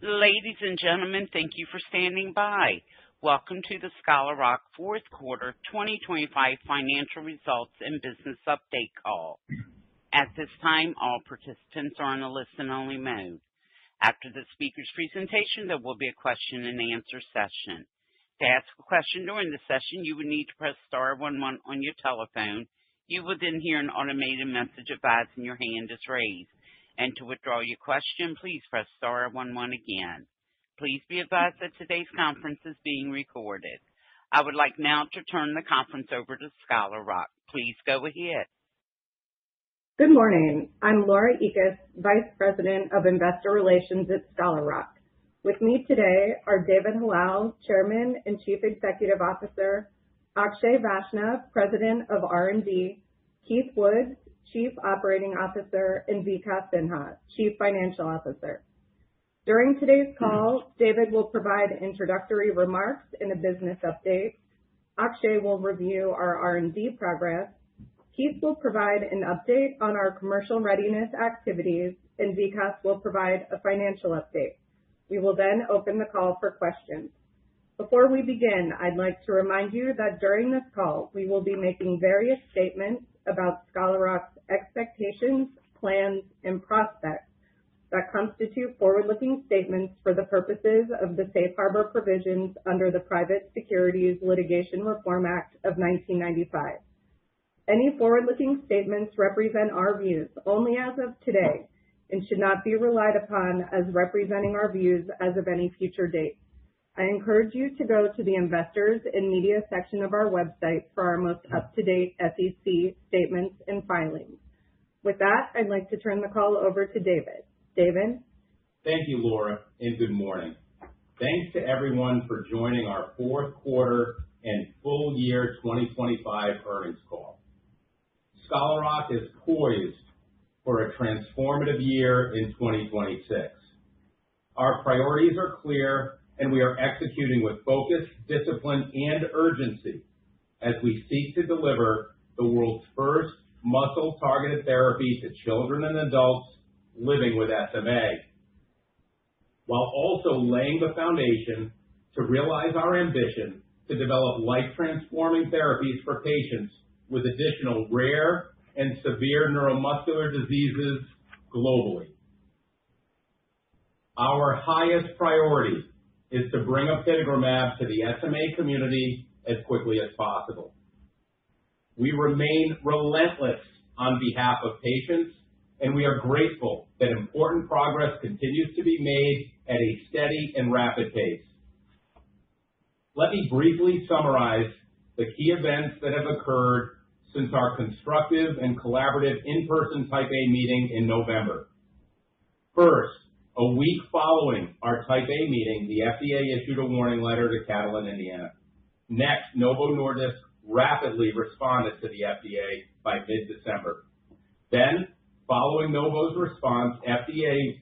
Ladies and gentlemen, thank you for standing by. Welcome to the Scholar Rock Fourth Quarter 2025 Financial Results and Business Update Call. At this time, all participants are in a listen-only mode. After the speaker's presentation, there will be a question-and-answer session. To ask a question during the session, you would need to press star 11 on your telephone. You will then hear an automated message advising your hand is raised. And to withdraw your question, please press star 11 again. Please be advised that today's conference is being recorded. I would like now to turn the conference over to Scholar Rock. Please go ahead. Good morning. I'm Laura Ekus, Vice President of Investor Relations at Scholar Rock. With me today are David Halal, Chairman and Chief Executive Officer, Akshay Vaishnaw, President of R&D, Keith Woods, Chief Operating Officer, and Vikas Sinha, Chief Financial Officer. During today's call, David will provide introductory remarks and a business update. Akshay will review our R&D progress. Keith will provide an update on our commercial readiness activities, and Vikas will provide a financial update. We will then open the call for questions. Before we begin, I'd like to remind you that during this call, we will be making various statements about Scholar Rock's expectations, plans, and prospects that constitute forward-looking statements for the purposes of the Safe Harbor provisions under the Private Securities Litigation Reform Act of 1995. Any forward-looking statements represent our views only as of today and should not be relied upon as representing our views as of any future date. I encourage you to go to the Investors and Media section of our website for our most up-to-date SEC statements and filings. With that, I'd like to turn the call over to David. David? Thank you, Laura, and good morning. Thanks to everyone for joining our fourth quarter and full year 2025 earnings call. Scholar Rock is poised for a transformative year in 2026. Our priorities are clear, and we are executing with focus, discipline, and urgency as we seek to deliver the world's first muscle-targeted therapy to children and adults living with SMA, while also laying the foundation to realize our ambition to develop life-transforming therapies for patients with additional rare and severe neuromuscular diseases globally. Our highest priority is to bring apitegromab to the SMA community as quickly as possible. We remain relentless on behalf of patients, and we are grateful that important progress continues to be made at a steady and rapid pace. Let me briefly summarize the key events that have occurred since our constructive and collaborative in-person Type A meeting in November. First, a week following our Type A meeting, the FDA issued a warning letter to Catalent, Indiana. Next, Novo Nordisk rapidly responded to the FDA by mid-December. Then, following Novo's response, FDA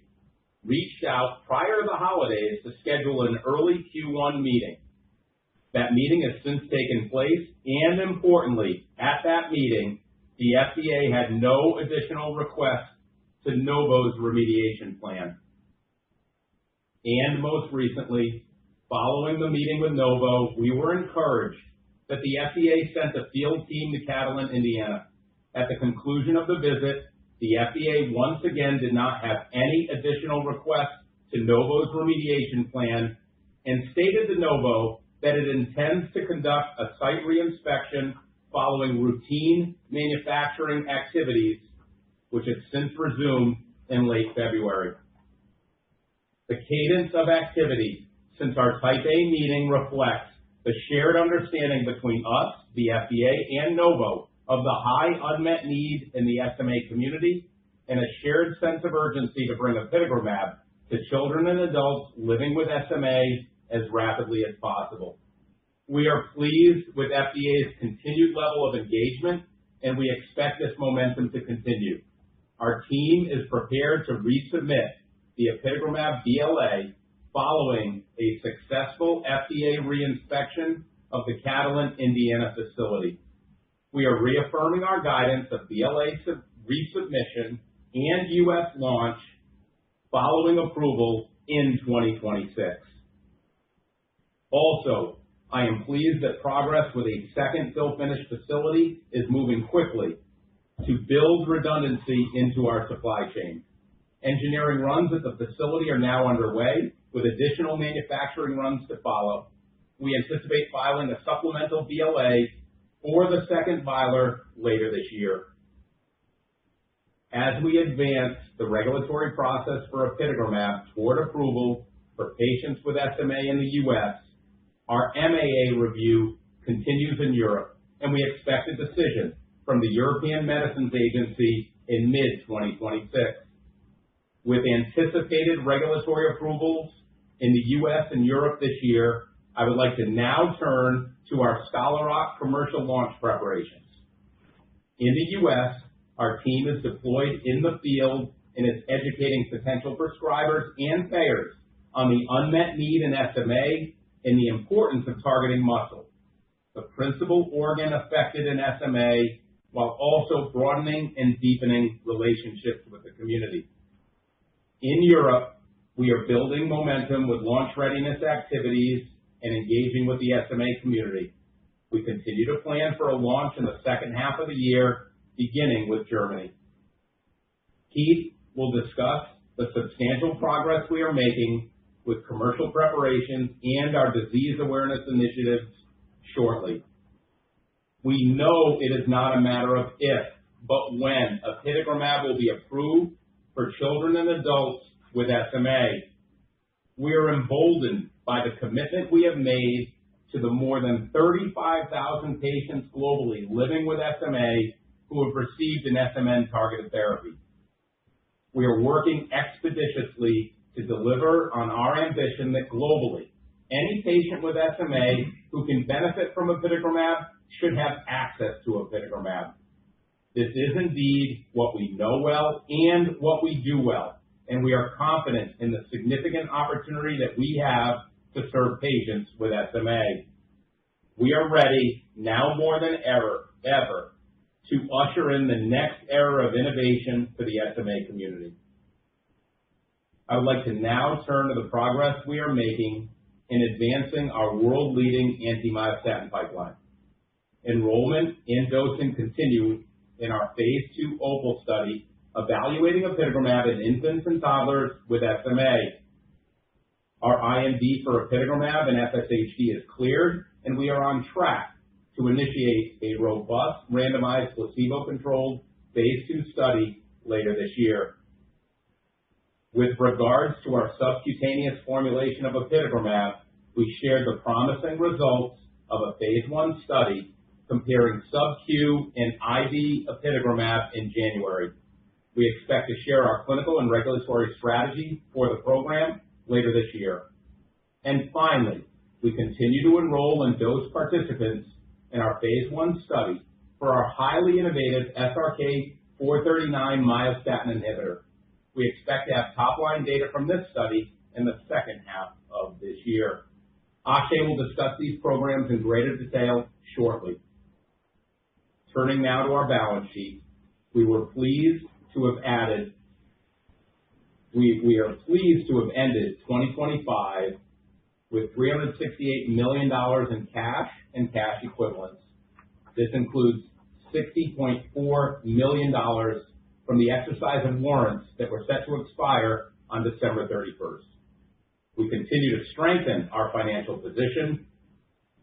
reached out prior to the holidays to schedule an early Q1 meeting. That meeting has since taken place, and importantly, at that meeting, the FDA had no additional requests to Novo's remediation plan. And most recently, following the meeting with Novo, we were encouraged that the FDA sent a field team to Catalent, Indiana. At the conclusion of the visit, the FDA once again did not have any additional requests to Novo's remediation plan and stated to Novo that it intends to conduct a site reinspection following routine manufacturing activities, which have since resumed in late February. The cadence of activity since our Type A meeting reflects the shared understanding between us, the FDA, and Novo of the high unmet need in the SMA community and a shared sense of urgency to bring apitegromab to children and adults living with SMA as rapidly as possible. We are pleased with FDA's continued level of engagement, and we expect this momentum to continue. Our team is prepared to resubmit the apitegromab BLA following a successful FDA reinspection of the Catalent, Indiana facility. We are reaffirming our guidance of BLA resubmission and U.S. launch following approval in 2026. Also, I am pleased that progress with a second fill-finish facility is moving quickly to build redundancy into our supply chain. Engineering runs at the facility are now underway, with additional manufacturing runs to follow. We anticipate filing a supplemental BLA for the second vialer later this year. As we advance the regulatory process for apitegromab toward approval for patients with SMA in the U.S., our MAA review continues in Europe, and we expect a decision from the European Medicines Agency in mid-2026. With anticipated regulatory approvals in the U.S. and Europe this year, I would like to now turn to our Scholar Rock commercial launch preparations. In the U.S., our team is deployed in the field and is educating potential prescribers and payers on the unmet need in SMA and the importance of targeting muscle, the principal organ affected in SMA, while also broadening and deepening relationships with the community. In Europe, we are building momentum with launch readiness activities and engaging with the SMA community. We continue to plan for a launch in the second half of the year, beginning with Germany. Keith will discuss the substantial progress we are making with commercial preparations and our disease awareness initiatives shortly. We know it is not a matter of if, but when apitegromab will be approved for children and adults with SMA. We are emboldened by the commitment we have made to the more than 35,000 patients globally living with SMA who have received an SMN-targeted therapy. We are working expeditiously to deliver on our ambition that globally, any patient with SMA who can benefit from apitegromab should have access to apitegromab. This is indeed what we know well and what we do well, and we are confident in the significant opportunity that we have to serve patients with SMA. We are ready, now more than ever, to usher in the next era of innovation for the SMA community. I would like to now turn to the progress we are making in advancing our world-leading anti-myostatin pipeline. Enrollment and dosing continue in our Phase 2 OPAL study evaluating apitegromab in infants and toddlers with SMA. Our IND for apitegromab and FSHD is cleared, and we are on track to initiate a robust, randomized, placebo-controlled Phase 2 study later this year. With regards to our subcutaneous formulation of apitegromab, we shared the promising results of a Phase 1 study comparing sub-Q and IV apitegromab in January. We expect to share our clinical and regulatory strategy for the program later this year. And finally, we continue to enroll and dose participants in our Phase 1 study for our highly innovative SRK-439 myostatin inhibitor. We expect to have top-line data from this study in the second half of this year. Akshay will discuss these programs in greater detail shortly. Turning now to our balance sheet, we are pleased to have ended 2025 with $368 million in cash and cash equivalents. This includes $60.4 million from the exercise of warrants that were set to expire on December 31st. We continue to strengthen our financial position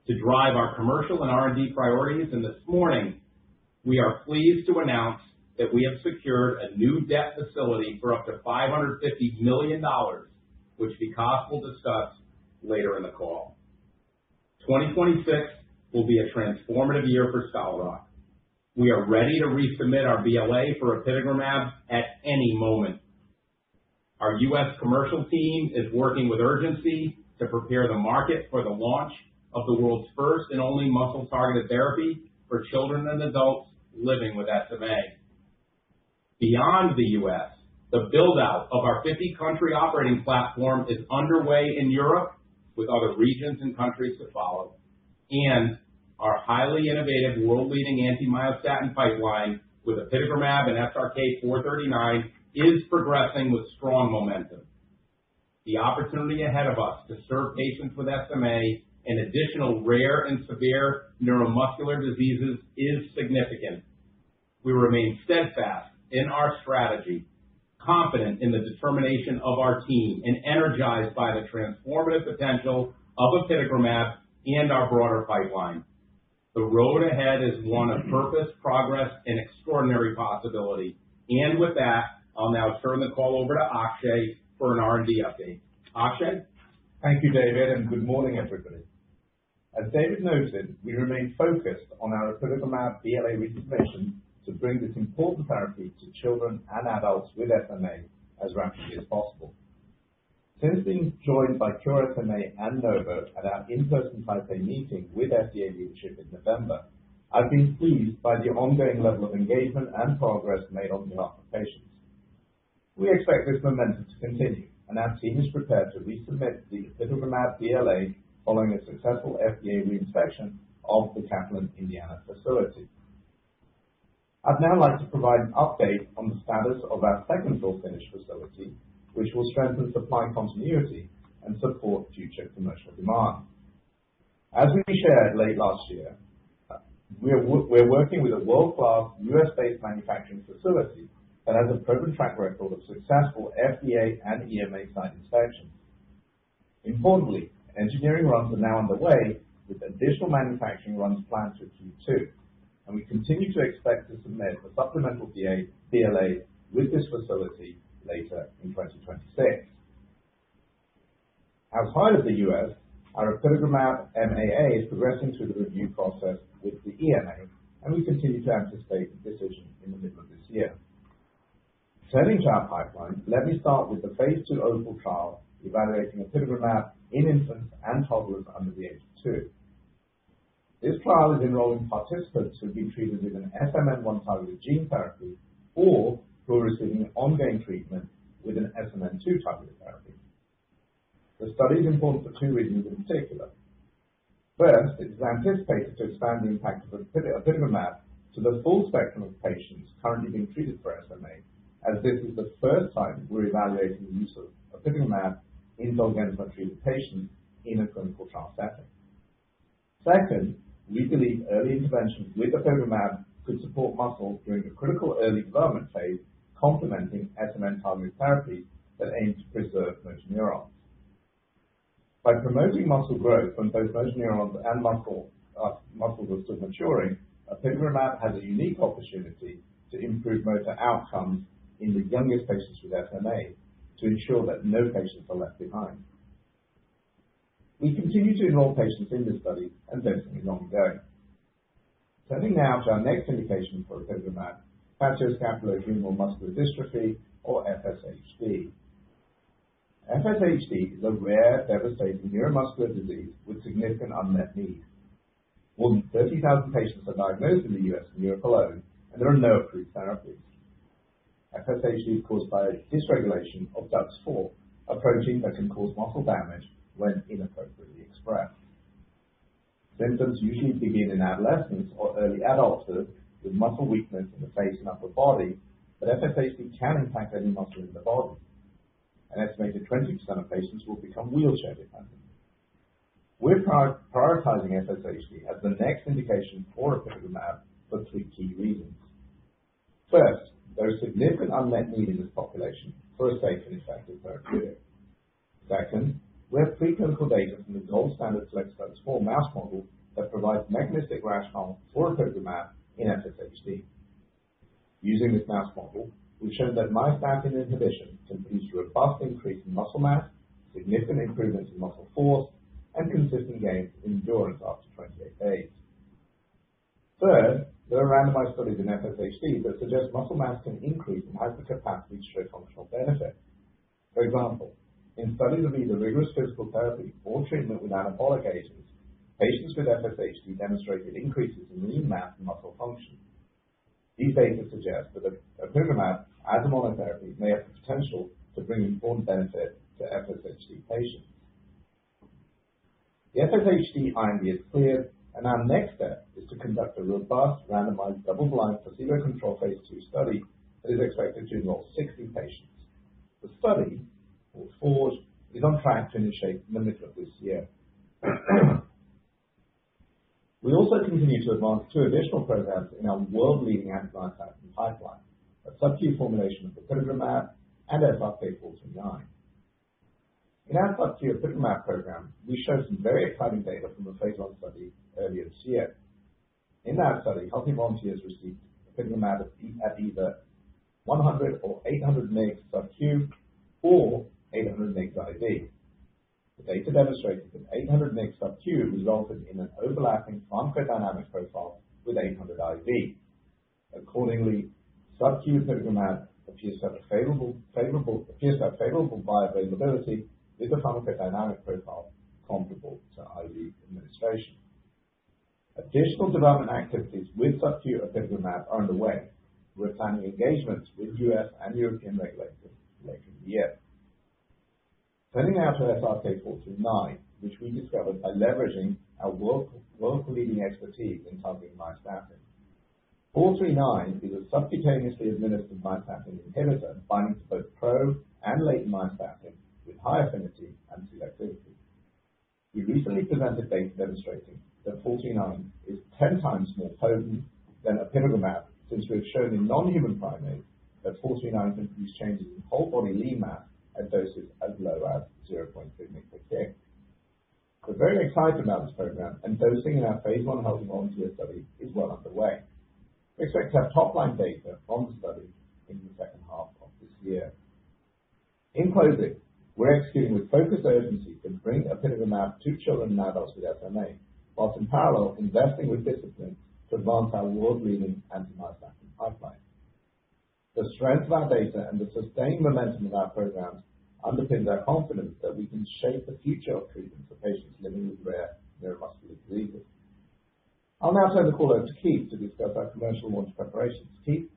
to drive our commercial and R&D priorities, and this morning we are pleased to announce that we have secured a new debt facility for up to $550 million, which Vikas will discuss later in the call. 2026 will be a transformative year for Scholar Rock. We are ready to resubmit our BLA for apitegromab at any moment. Our U.S. commercial team is working with urgency to prepare the market for the launch of the world's first and only muscle-targeted therapy for children and adults living with SMA. Beyond the U.S., the build-out of our 50-country operating platform is underway in Europe, with other regions and countries to follow. And our highly innovative, world-leading anti-myostatin pipeline with apitegromab and SRK-439 is progressing with strong momentum. The opportunity ahead of us to serve patients with SMA and additional rare and severe neuromuscular diseases is significant. We remain steadfast in our strategy, confident in the determination of our team, and energized by the transformative potential of apitegromab and our broader pipeline. The road ahead is one of purpose, progress, and extraordinary possibility. And with that, I'll now turn the call over to Akshay for an R&D update. Akshay? Thank you, David, and good morning, everybody. As David noted, we remain focused on our apitegromab BLA resubmission to bring this important therapy to children and adults with SMA as rapidly as possible. Since being joined by Cure SMA and Novo at our in-person Type A meeting with FDA leadership in November, I've been pleased by the ongoing level of engagement and progress made on behalf of patients. We expect this momentum to continue, and our team is prepared to resubmit the apitegromab BLA following a successful FDA reinspection of the Kaplan, Indiana facility. I'd now like to provide an update on the status of our second fill-finish facility, which will strengthen supply continuity and support future commercial demand. As we shared late last year, we're working with a world-class US-based manufacturing facility that has a proven track record of successful FDA and EMA site inspections. Importantly, engineering runs are now underway with additional manufacturing runs planned for Q2, and we continue to expect to submit a supplemental BLA with this facility later in 2026. Outside of the US, our apitegromab MAA is progressing through the review process with the EMA, and we continue to anticipate a decision in the middle of this year. Turning to our pipeline, let me start with the phase 2 OPAL trial evaluating apitegromab in infants and toddlers under the age of 2. This trial is enrolling participants who have been treated with an SMN1 targeted gene therapy or who are receiving ongoing treatment with an SMN2 targeted therapy. The study is important for two reasons in particular. First, it is anticipated to expand the impact of apitegromab to the full spectrum of patients currently being treated for SMA, as this is the first time we're evaluating the use of apitegromab in Zolgensma-treated patients in a clinical trial setting. Second, we believe early intervention with apitegromab could support muscle during the critical early development phase, complementing SMN-targeted therapies that aim to preserve motor neurons. By promoting muscle growth when both motor neurons and muscles are still maturing, apitegromab has a unique opportunity to improve motor outcomes in the youngest patients with SMA to ensure that no patients are left behind. We continue to enroll patients in this study, and dosing is ongoing. Turning now to our next indication for apitegromab, facioscapulohumeral muscular dystrophy, or FSHD. FSHD is a rare, devastating neuromuscular disease with significant unmet need. More than 30,000 patients are diagnosed in the US and Europe alone, and there are no approved therapies. FSHD is caused by a dysregulation of DUX4, a protein that can cause muscle damage when inappropriately expressed. Symptoms usually begin in adolescence or early adulthood with muscle weakness in the face and upper body, but FSHD can impact any muscle in the body. An estimated 20% of patients will become wheelchair dependent. We're prioritizing FSHD as the next indication for apitegromab for three key reasons. First, there is significant unmet need in this population for a safe and effective therapeutic. Second, we have preclinical data from the gold standard FLExDUX4 mouse model that provides mechanistic rationale for apitegromab in FSHD. Using this mouse model, we've shown that myostatin inhibition can produce robust increase in muscle mass, significant improvements in muscle force, and consistent gains in endurance after 28 days. Third, there are randomized studies in FSHD that suggest muscle mass can increase and has the capacity to show functional benefit. For example, in studies of either rigorous physical therapy or treatment with anabolic agents, patients with FSHD demonstrated increases in lean mass and muscle function. These data suggest that apitegromab as a monotherapy may have the potential to bring important benefit to FSHD patients. The FSHD IND is cleared, and our next step is to conduct a robust, randomized, double-blind, placebo-controlled phase 2 study that is expected to enroll 60 patients. The study will forge is on track to initiate in the middle of this year. We also continue to advance 2 additional programs in our world-leading anti-myostatin pipeline, a sub-Q formulation of apitegromab and SRK-439. In our sub-Q apitegromab program, we showed some very exciting data from a phase 1 study earlier this year. In that study, healthy volunteers received apitegromab at either 100 or 800 mg sub-Q or 800 mg IV. The data demonstrated that 800 mg sub-Q resulted in an overlapping pharmacodynamic profile with 800 IV. Accordingly, sub-Q apitegromab appears to have favorable bioavailability with a pharmacodynamic profile comparable to IV administration. Additional development activities with sub-Q apitegromab are underway. We're planning engagements with US and European regulators later in the year. Turning now to SRK-439, which we discovered by leveraging our world-leading expertise in targeting myostatin. 439 is a subcutaneously administered myostatin inhibitor binding to both pro and latent myostatin with high affinity and selectivity. We recently presented data demonstrating that 439 is 10 times more potent than apitegromab, since we have shown in non-human primates that 439 can produce changes in whole body lean mass at doses as low as 0.3 mg/kg. We're very excited about this program, and dosing in our phase 1 healthy volunteer study is well underway. We expect to have top-line data from the study in the second half of this year. In closing, we're executing with focused urgency to bring apitegromab to children and adults with SMA, whilst in parallel investing with discipline to advance our world-leading anti-myostatin pipeline. The strength of our data and the sustained momentum of our programs underpins our confidence that we can shape the future of treatment for patients living with rare neuromuscular diseases. I'll now turn the call over to Keith to discuss our commercial launch preparations. Keith?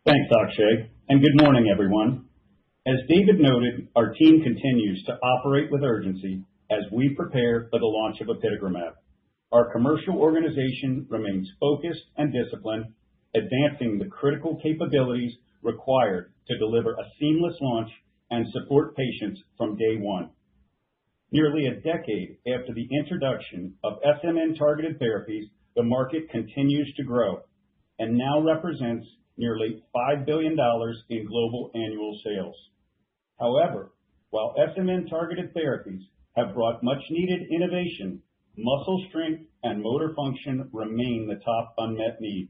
Thanks, Akshay, and good morning, everyone. As David noted, our team continues to operate with urgency as we prepare for the launch of apitegromab. Our commercial organization remains focused and disciplined, advancing the critical capabilities required to deliver a seamless launch and support patients from day one. Nearly a decade after the introduction of SMN-targeted therapies, the market continues to grow and now represents nearly $5 billion in global annual sales. However, while SMN-targeted therapies have brought much-needed innovation, muscle strength and motor function remain the top unmet need,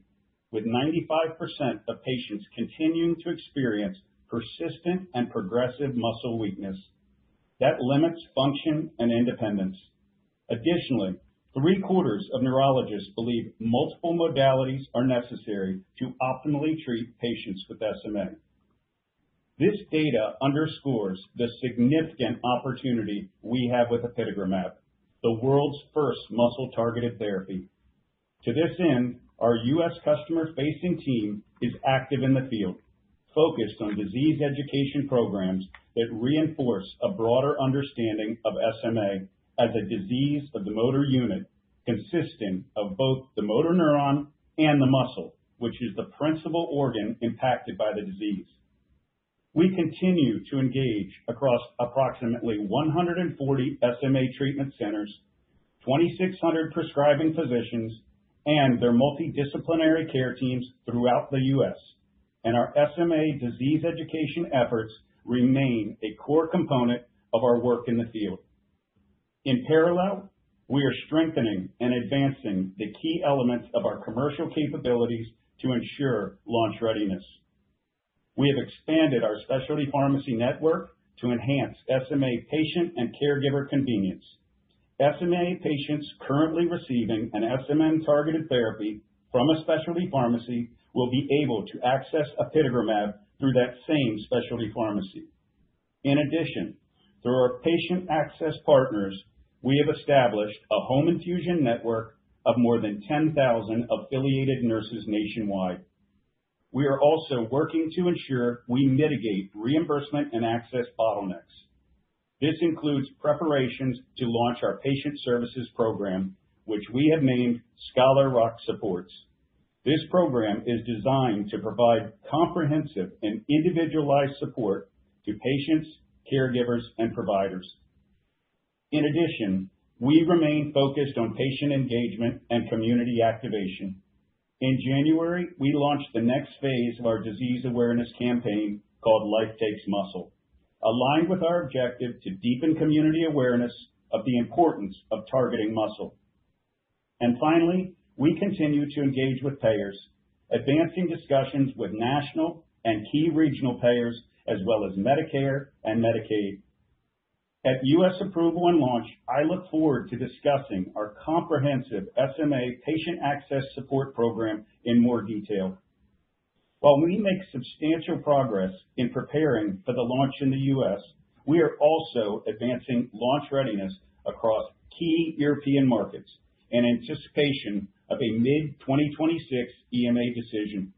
with 95% of patients continuing to experience persistent and progressive muscle weakness that limits function and independence. Additionally, 3/4 of neurologists believe multiple modalities are necessary to optimally treat patients with SMA. This data underscores the significant opportunity we have with apitegromab, the world's first muscle-targeted therapy. To this end, our U.S. customer-facing team is active in the field, focused on disease education programs that reinforce a broader understanding of SMA as a disease of the motor unit consisting of both the motor neuron and the muscle, which is the principal organ impacted by the disease. We continue to engage across approximately 140 SMA treatment centers, 2,600 prescribing physicians, and their multidisciplinary care teams throughout the U.S., and our SMA disease education efforts remain a core component of our work in the field. In parallel, we are strengthening and advancing the key elements of our commercial capabilities to ensure launch readiness. We have expanded our specialty pharmacy network to enhance SMA patient and caregiver convenience. SMA patients currently receiving an SMN-targeted therapy from a specialty pharmacy will be able to access apitegromab through that same specialty pharmacy. In addition, through our patient access partners, we have established a home infusion network of more than 10,000 affiliated nurses nationwide. We are also working to ensure we mitigate reimbursement and access bottlenecks. This includes preparations to launch our patient services program, which we have named Scholar Rock Supports. This program is designed to provide comprehensive and individualized support to patients, caregivers, and providers. In addition, we remain focused on patient engagement and community activation. In January, we launched the next phase of our disease awareness campaign called Life Takes Muscle, aligned with our objective to deepen community awareness of the importance of targeting muscle. And finally, we continue to engage with payers, advancing discussions with national and key regional payers, as well as Medicare and Medicaid. At U.S. approval and launch, I look forward to discussing our comprehensive SMA patient access support program in more detail. While we make substantial progress in preparing for the launch in the U.S., we are also advancing launch readiness across key European markets in anticipation of a mid-2026 EMA decision.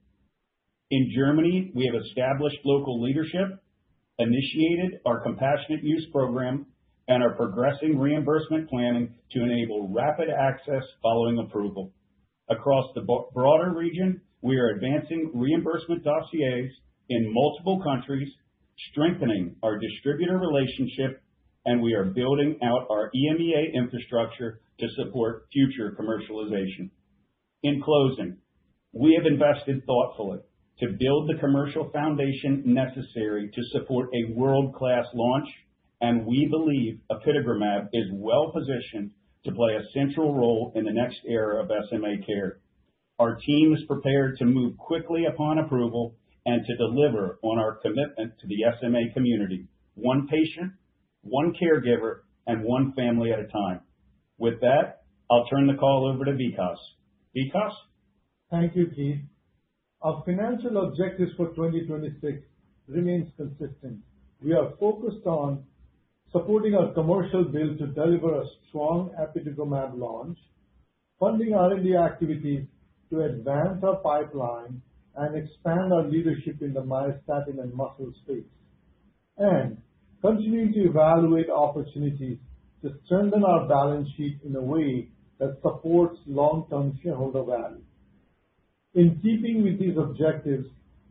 In Germany, we have established local leadership, initiated our compassionate use program, and are progressing reimbursement planning to enable rapid access following approval. Across the broader region, we are advancing reimbursement dossiers in multiple countries, strengthening our distributor relationship, and we are building out our EMEA infrastructure to support future commercialization. In closing, we have invested thoughtfully to build the commercial foundation necessary to support a world-class launch, and we believe apitegromab is well-positioned to play a central role in the next era of SMA care. Our team is prepared to move quickly upon approval and to deliver on our commitment to the SMA community, one patient, one caregiver, and one family at a time. With that, I'll turn the call over to Vikas. Vikas? Thank you, Keith. Our financial objectives for 2026 remains consistent. We are focused on supporting our commercial build to deliver a strong apitegromab launch, funding R&D activities to advance our pipeline and expand our leadership in the myostatin and muscle space, and continuing to evaluate opportunities to strengthen our balance sheet in a way that supports long-term shareholder value. In keeping with these objectives,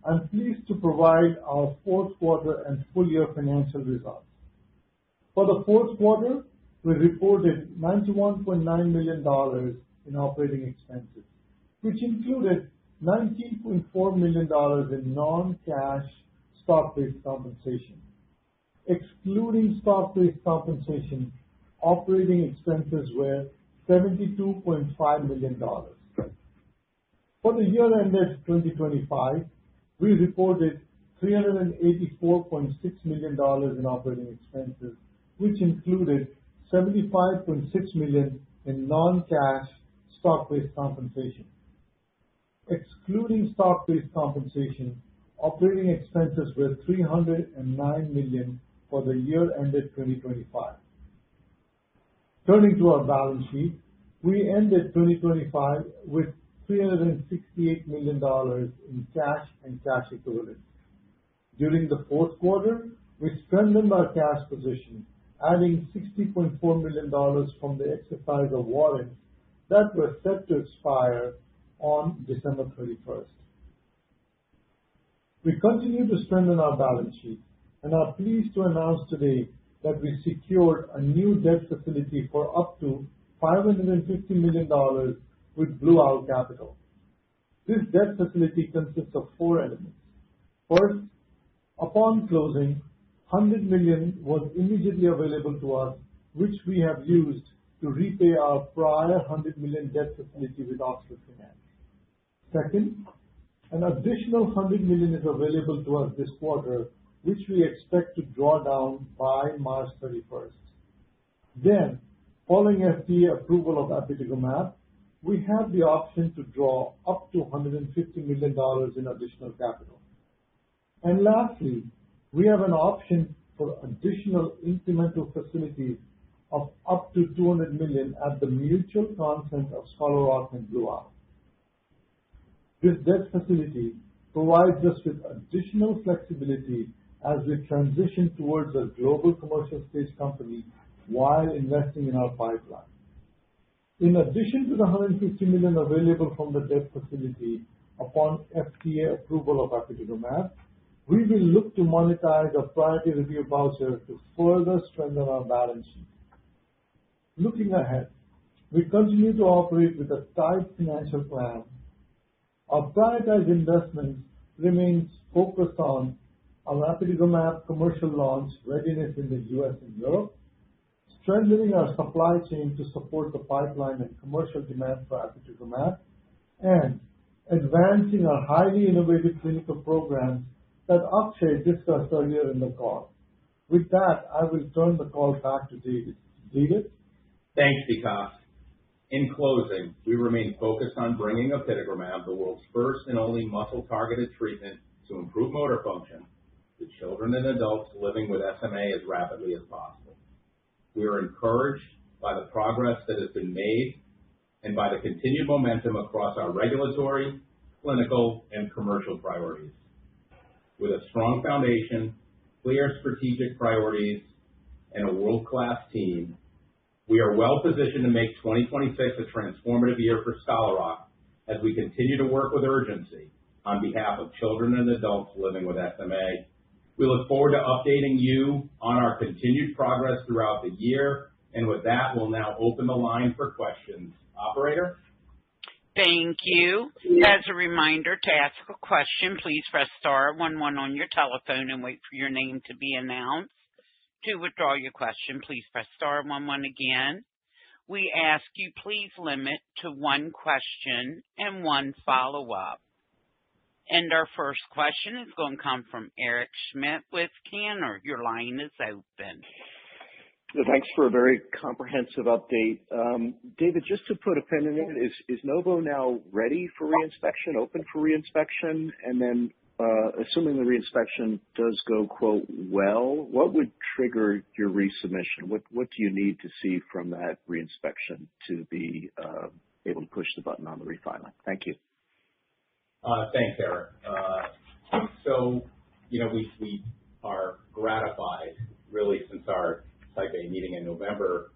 I'm pleased to provide our fourth quarter and full year financial results. For the fourth quarter, we reported $91.9 million in operating expenses, which included $19.4 million in non-cash stock-based compensation. Excluding stock-based compensation, operating expenses were $72.5 million. For the year ended 2025, we reported $384.6 million in operating expenses, which included $75.6 million in non-cash stock-based compensation. Excluding stock-based compensation, operating expenses were $309 million for the year ended 2025. Turning to our balance sheet, we ended 2025 with $368 million in cash and cash equivalents. During the fourth quarter, we strengthened our cash position, adding $60.4 million from the exercise of warrants that were set to expire on December 31st. We continue to strengthen our balance sheet and are pleased to announce today that we secured a new debt facility for up to $550 million with Blue Owl Capital. This debt facility consists of four elements. First, upon closing, $100 million was immediately available to us, which we have used to repay our prior $100 million debt facility with Oxford Finance. Second, an additional $100 million is available to us this quarter, which we expect to draw down by March 31st. Then, following FDA approval of apitegromab, we have the option to draw up to $150 million in additional capital. And lastly, we have an option for additional incremental facilities of up to $200 million at the mutual consent of Scholar Rock and Blue Owl. This debt facility provides us with additional flexibility as we transition towards a global commercial stage company while investing in our pipeline. In addition to the $150 million available from the debt facility upon FDA approval of apitegromab, We will look to monetize a priority review voucher to further strengthen our balance sheet. Looking ahead, we continue to operate with a tight financial plan. Our prioritized investments remains focused on our apitegromab commercial launch readiness in the U.S. and Europe, strengthening our supply chain to support the pipeline and commercial demand for apitegromab, and advancing our highly innovative clinical programs that Akshay discussed earlier in the call. With that, I will turn the call back to David. David? Thanks, Vikas. In closing, we remain focused on bringing apitegromab, the world's first and only muscle-targeted treatment to improve motor function, to children and adults living with SMA as rapidly as possible. We are encouraged by the progress that has been made and by the continued momentum across our regulatory, clinical, and commercial priorities. With a strong foundation, clear strategic priorities, and a world-class team, we are well positioned to make 2026 a transformative year for Scholar Rock as we continue to work with urgency on behalf of children and adults living with SMA. We look forward to updating you on our continued progress throughout the year. And with that, we'll now open the line for questions. Operator? Thank you. As a reminder, to ask a question, please press star 11 on your telephone and wait for your name to be announced. To withdraw your question, please press star 11 again. We ask you please limit to one question and one follow-up. And our first question is going to come from Eric Schmidt with Cantor. Your line is open. Thanks for a very comprehensive update. David, just to put a pin in it, is Novo now ready for reinspection, open for reinspection? And then assuming the reinspection does go, quote, well, what would trigger your resubmission? What do you need to see from that reinspection to be able to push the button on the refiling? Thank you. Thanks, Eric. So, we are gratified, really, since our Type A meeting in November,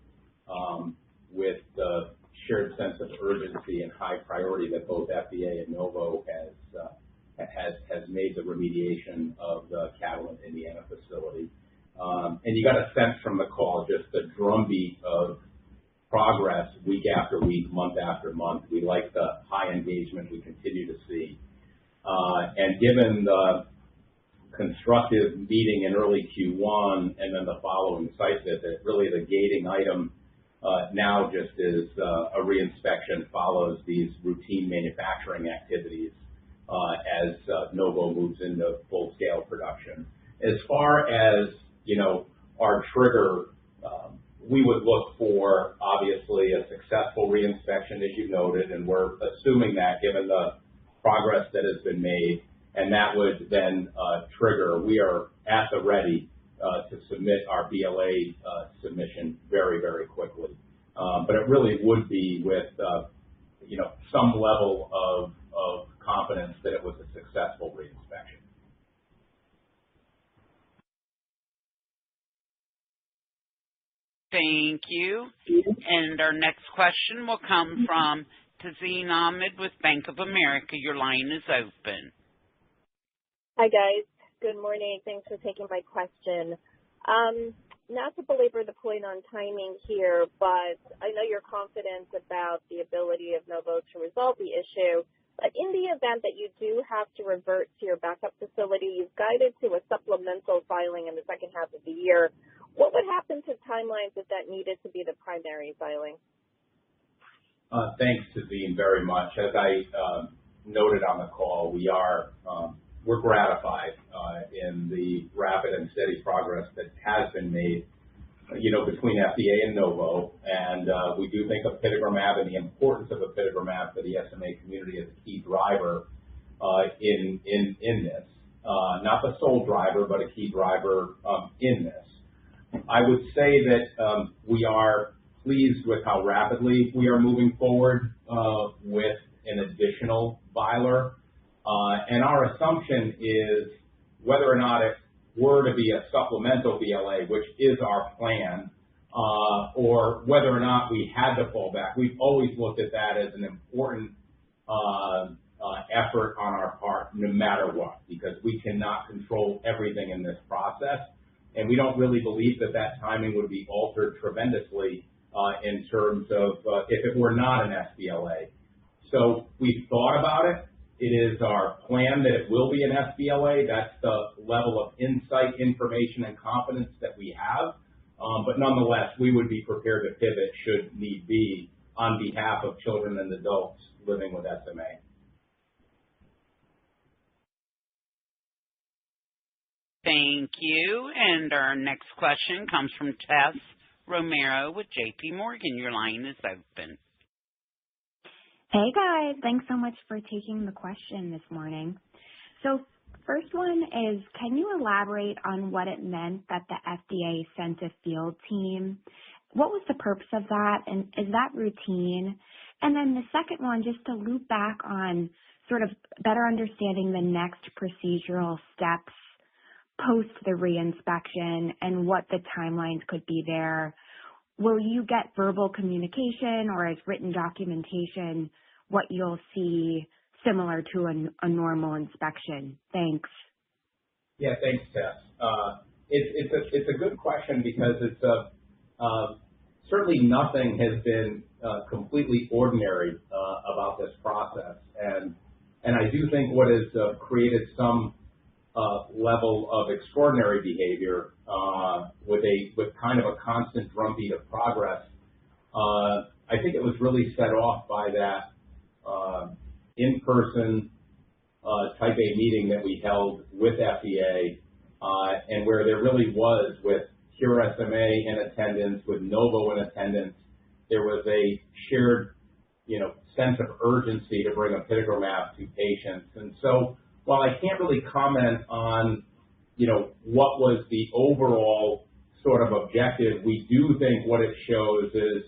with the shared sense of urgency and high priority that both FDA and Novo has made the remediation of the Catalent, Indiana facility. And you got a sense from the call, just the drumbeat of progress week after week, month after month. We like the high engagement we continue to see. And given the constructive meeting in early Q1 and then the following site visit, really the gating item now just is a reinspection follows these routine manufacturing activities as Novo moves into full-scale production. As far as, our trigger, we would look for, obviously, a successful reinspection, as you noted, and we're assuming that given the progress that has been made, and that would then trigger. We are at the ready to submit our BLA submission very, very quickly. But it really would be with, some level of confidence that it was a successful reinspection. Thank you. And our next question will come from Tazeen Ahmad with Bank of America. Your line is open. Hi, guys. Good morning. Thanks for taking my question. Not to belabor the point on timing here, but I know you're confident about the ability of Novo to resolve the issue. But in the event that you do have to revert to your backup facility, you've guided to a supplemental filing in the second half of the year. What would happen to timelines if that needed to be the primary filing? Thanks, Tazeen, very much. As I noted on the call, we're gratified in the rapid and steady progress that has been made, between FDA and Novo. And we do think apitegromab and the importance of apitegromab for the SMA community is a key driver in this. Not the sole driver, but a key driver in this. I would say that we are pleased with how rapidly we are moving forward with an additional filer. And our assumption is whether or not it were to be a supplemental BLA, which is our plan, or whether or not we had to fall back. We've always looked at that as an important effort on our part no matter what, because we cannot control everything in this process. And we don't really believe that that timing would be altered tremendously in terms of if it were not an SBLA. So we've thought about it. It is our plan that it will be an SBLA. That's the level of insight, information, and confidence that we have. But nonetheless, we would be prepared to pivot should need be on behalf of children and adults living with SMA. Thank you. And our next question comes from Tess Romero with JP Morgan. Your line is open. Hey guys, thanks so much for taking the question this morning. So first one is, can you elaborate on what it meant that the FDA sent a field team? What was the purpose of that, and is that routine? And then the second one, just to loop back on sort of better understanding the next procedural steps post the reinspection and what the timelines could be there. Will you get verbal communication or as written documentation what you'll see similar to a normal inspection? Thanks. Yeah, thanks, Tess. It's a good question because it's certainly nothing has been completely ordinary about this process, and I do think what has created some level of extraordinary behavior with kind of a constant drumbeat of progress. I think it was really set off by that in-person Type A meeting that we held with FDA, and where there really was, with Cure SMA in attendance, with Novo in attendance, there was a shared, sense of urgency to bring apitegromab to patients. And so, while I can't really comment on, what was the overall sort of objective, we do think what it shows is,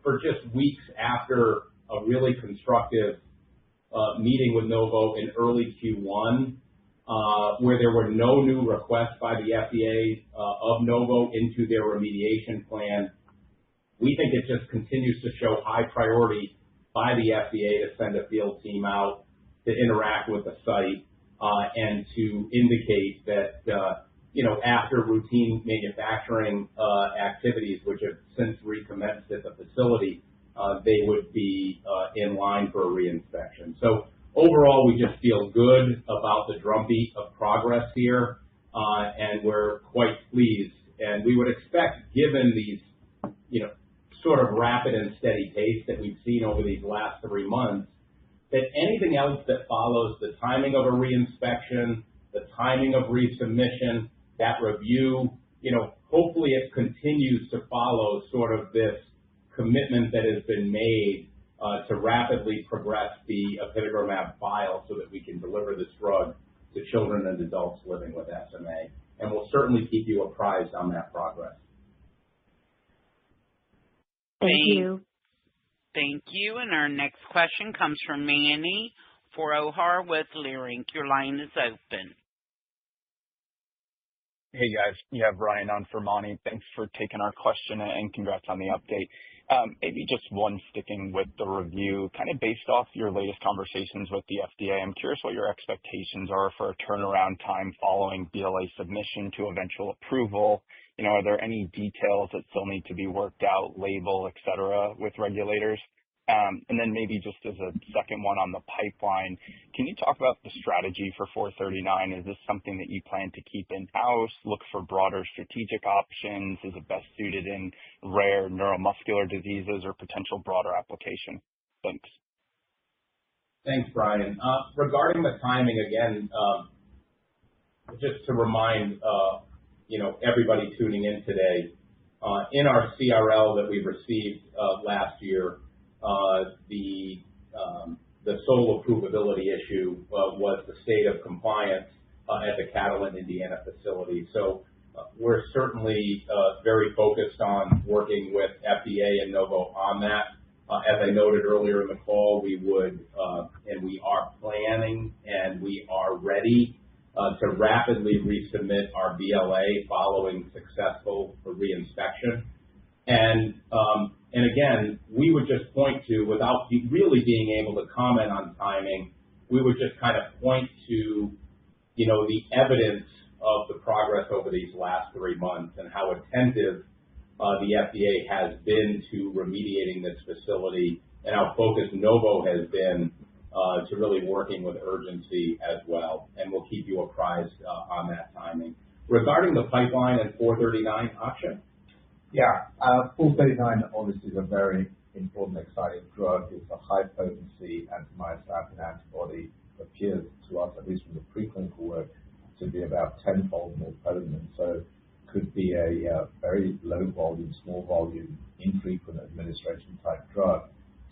for just weeks after a really constructive meeting with Novo in early Q1, where there were no new requests by the FDA of Novo into their remediation plan, we think it just continues to show high priority by the FDA to send a field team out to interact with the site and to indicate that, after routine manufacturing activities, which have since recommenced at the facility, they would be in line for a reinspection. So overall, we just feel good about the drumbeat of progress here, and we're quite pleased. And we would expect, given these, sort of rapid and steady pace that we've seen over these last 3 months, that anything else that follows the timing of a reinspection, the timing of resubmission, that review, hopefully it continues to follow sort of this commitment that has been made to rapidly progress the apitegromab file so that we can deliver this drug to children and adults living with SMA. And we'll certainly keep you apprised on that progress. Thank you. Thank you. And our next question comes from Mani Foroohar with Leerink. Your line is open. Hey guys, you have Ryan on for Mani. Thanks for taking our question and congrats on the update. Maybe just one sticking with the review, kind of based off your latest conversations with the FDA. I'm curious what your expectations are for a turnaround time following BLA submission to eventual approval. Are there any details that still need to be worked out, label, et cetera, with regulators? And then maybe just as a second one on the pipeline, can you talk about the strategy for 439? Is this something that you plan to keep in-house, look for broader strategic options? Is it best suited in rare neuromuscular diseases or potential broader application? Thanks. Thanks, Brian. Regarding the timing, again, just to remind everybody tuning in today, in our CRL that we received last year, the sole approvability issue was the state of compliance at the Catalent, Indiana facility. So we're certainly very focused on working with FDA and Novo on that. As I noted earlier in the call, we would and we are planning and we are ready to rapidly resubmit our BLA following successful reinspection. And again, we would just point to, without really being able to comment on timing, we would just kind of point to, the evidence of the progress over these last 3 months and how attentive the FDA has been to remediating this facility and how focused Novo has been to really working with urgency as well. And we'll keep you apprised on that timing. Regarding the pipeline and 439, Akshay? Yeah, 439 obviously is a very important, exciting drug. It's a high potency anti-myostatin antibody. Appears to us, at least from the preclinical work, to be about 10-fold more potent. So could be a very low volume, small volume, infrequent administration type drug.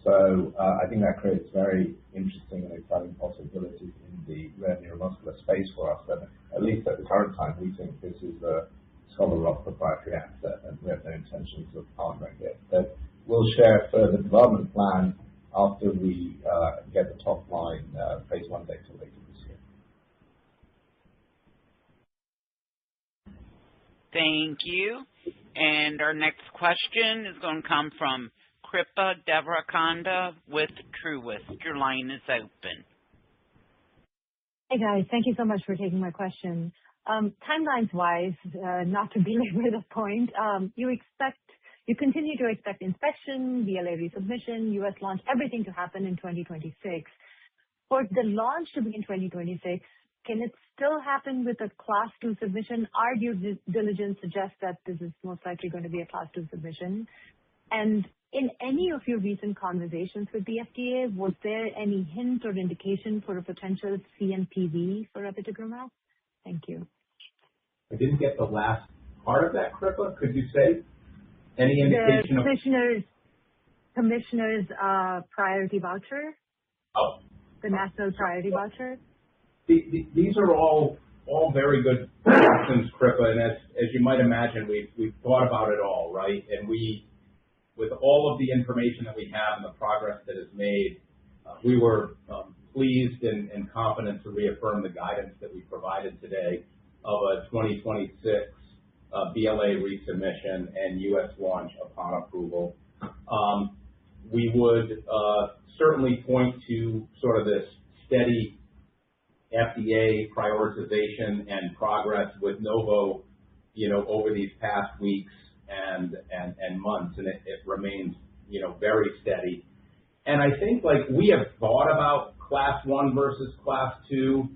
So I think that creates very interesting and exciting possibilities in the rare neuromuscular space for us. And at least at the current time, we think this is a Scholar Rock proprietary asset, and we have no intentions of partnering it. But we'll share further development plan after we get the top line phase 1 data later this year. Thank you. And our next question is going to come from Kripa Devarakonda with Truist. Your line is open. Hey guys, thank you so much for taking my question. Timelines-wise, not to belabor the point, you continue to expect inspection, BLA resubmission, U.S. launch, everything to happen in 2026. For the launch to be in 2026, can it still happen with a Class 2 submission? Our due diligence suggests that this is most likely going to be a Class 2 submission. And in any of your recent conversations with the FDA, was there any hint or indication for a potential CNPV for apitegromab? Thank you. I didn't get the last part of that, Kripa. Could you say any indication the commissioner's priority voucher? Oh. The national priority voucher? These are all very good questions, Kripa, and as you might imagine, we've thought about it all, right? And with all of the information that we have and the progress that is made, we were pleased and confident to reaffirm the guidance that we provided today of a 2026 BLA resubmission and U.S. launch upon approval. We would certainly point to sort of this steady FDA prioritization and progress with Novo, over these past weeks and months, and it remains, very steady. And I think we have thought about Class 1 versus Class 2,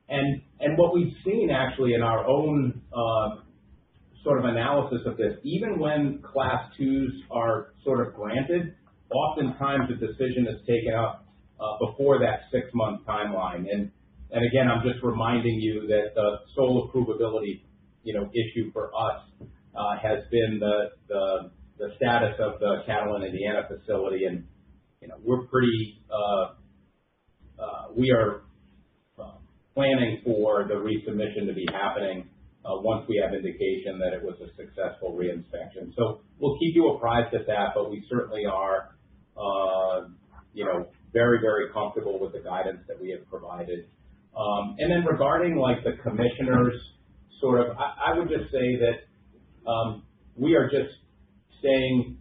and what we've seen actually in our own sort of analysis of this, even when Class 2s are sort of granted, oftentimes the decision is taken up before that 6-month timeline. And again, I'm just reminding you that the sole approvability, issue for us has been the status of the Catalent, Indiana facility, and we're pretty we are planning for the resubmission to be happening once we have indication that it was a successful reinspection. So we'll keep you apprised of that, but we certainly are very, very comfortable with the guidance that we have provided. And then regarding the commissioners, sort of, I would just say that we are just staying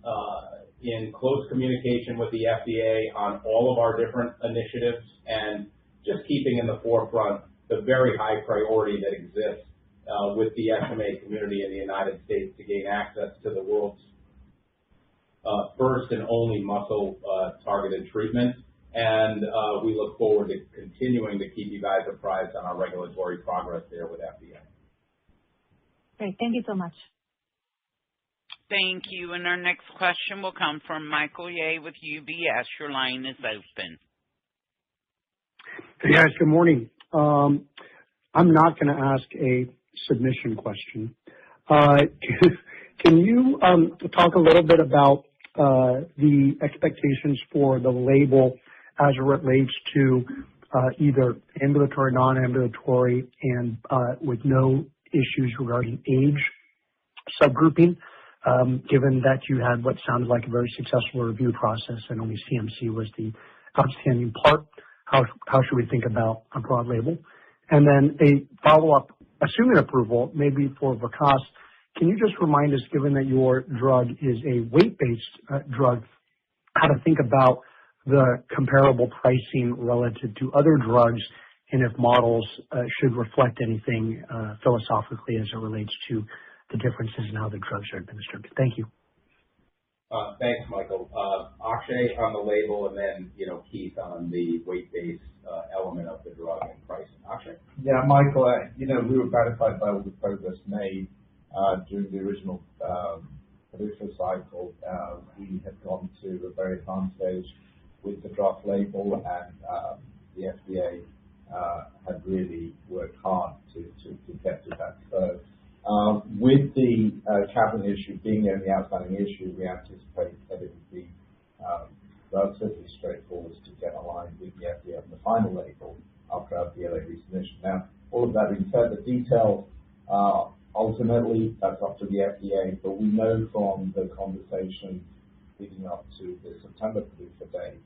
in close communication with the FDA on all of our different initiatives and just keeping in the forefront the very high priority that exists with the SMA community in the United States to gain access to the world's first and only muscle targeted treatment. And we look forward to continuing to keep you guys apprised on our regulatory progress there with FDA. Great. Thank you so much. Thank you. And our next question will come from Michael Yeh with UBS. Your line is open. Hey guys, good morning. I'm not going to ask a submission question. Can you talk a little bit about the expectations for the label as it relates to either ambulatory, non-ambulatory, and with no issues regarding age subgrouping, given that you had what sounded like a very successful review process and only CMC was the outstanding part? How should we think about a broad label? And then a follow-up, assuming approval, maybe for Vikas, can you just remind us, given that your drug is a weight-based drug, how to think about the comparable pricing relative to other drugs, and if models should reflect anything philosophically as it relates to the differences in how the drugs are administered. Thank you. Thanks, Michael. Akshay on the label, and then Keith on the weight-based element of the drug and pricing. Akshay. Yeah, Michael. We were gratified by all the progress made during the original PDUFA cycle. We had gone to a very advanced stage with the draft label, and the FDA had really worked hard to get to that. So with the cabinet issue being the only outstanding issue, we anticipate that it would be relatively straightforward to get aligned with the FDA on the final label after our BLA resubmission. Now, all of that being said, the details ultimately that's up to the FDA, but we know from the conversation leading up to the September PDUFA date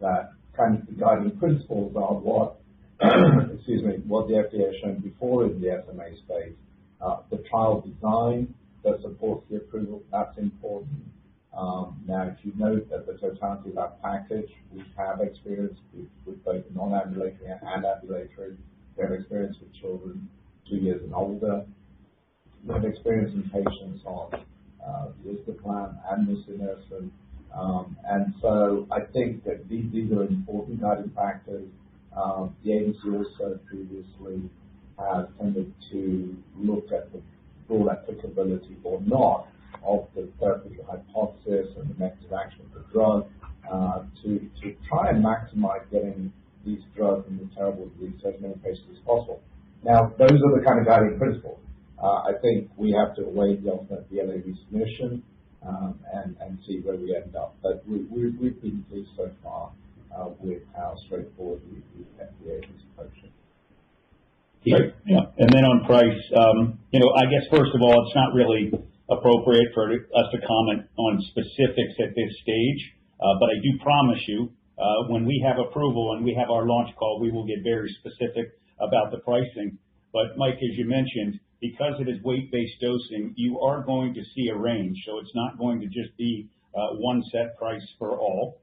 that kind of the guiding principles are what what the FDA has shown before in the SMA space. The trial design that supports the approval, that's important. Now, if you note that the totality of that package, we have experience with both non-ambulatory and ambulatory. We have experience with children 2 years and older. We have experience in patients on risdiplam and nusinersen. And so I think that these are important guiding factors. The agency also previously has tended to look at the broad applicability or not of the therapeutic hypothesis and the mechanism of action of the drug to try and maximize getting these drugs in the terrible disease to as many patients as possible. Now, those are the kind of guiding principles. I think we have to await the ultimate BLA resubmission and see where we end up. But we've been pleased so far with how straightforward the FDA is approaching. Right. Yeah. And then on price, I guess first of all, it's not really appropriate for us to comment on specifics at this stage. But I do promise you, when we have approval and we have our launch call, we will get very specific about the pricing. But Mike, as you mentioned, because it is weight-based dosing, you are going to see a range. So it's not going to just be one set price for all.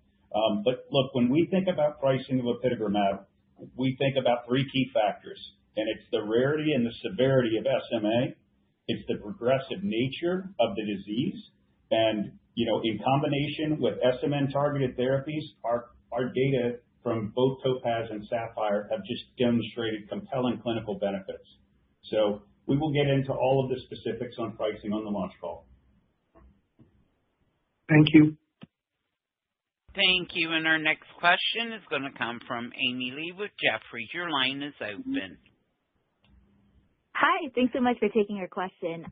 But look, when we think about pricing of apitegromab, we think about three key factors. And it's the rarity and the severity of SMA. It's the progressive nature of the disease. And, in combination with SMN-targeted therapies, our data from both Topaz and Sapphire have just demonstrated compelling clinical benefits. So we will get into all of the specifics on pricing on the launch call. Thank you. Thank you. And our next question is going to come from Amy Lee with Jefferies. Your line is open. Hi, thanks so much for taking our question.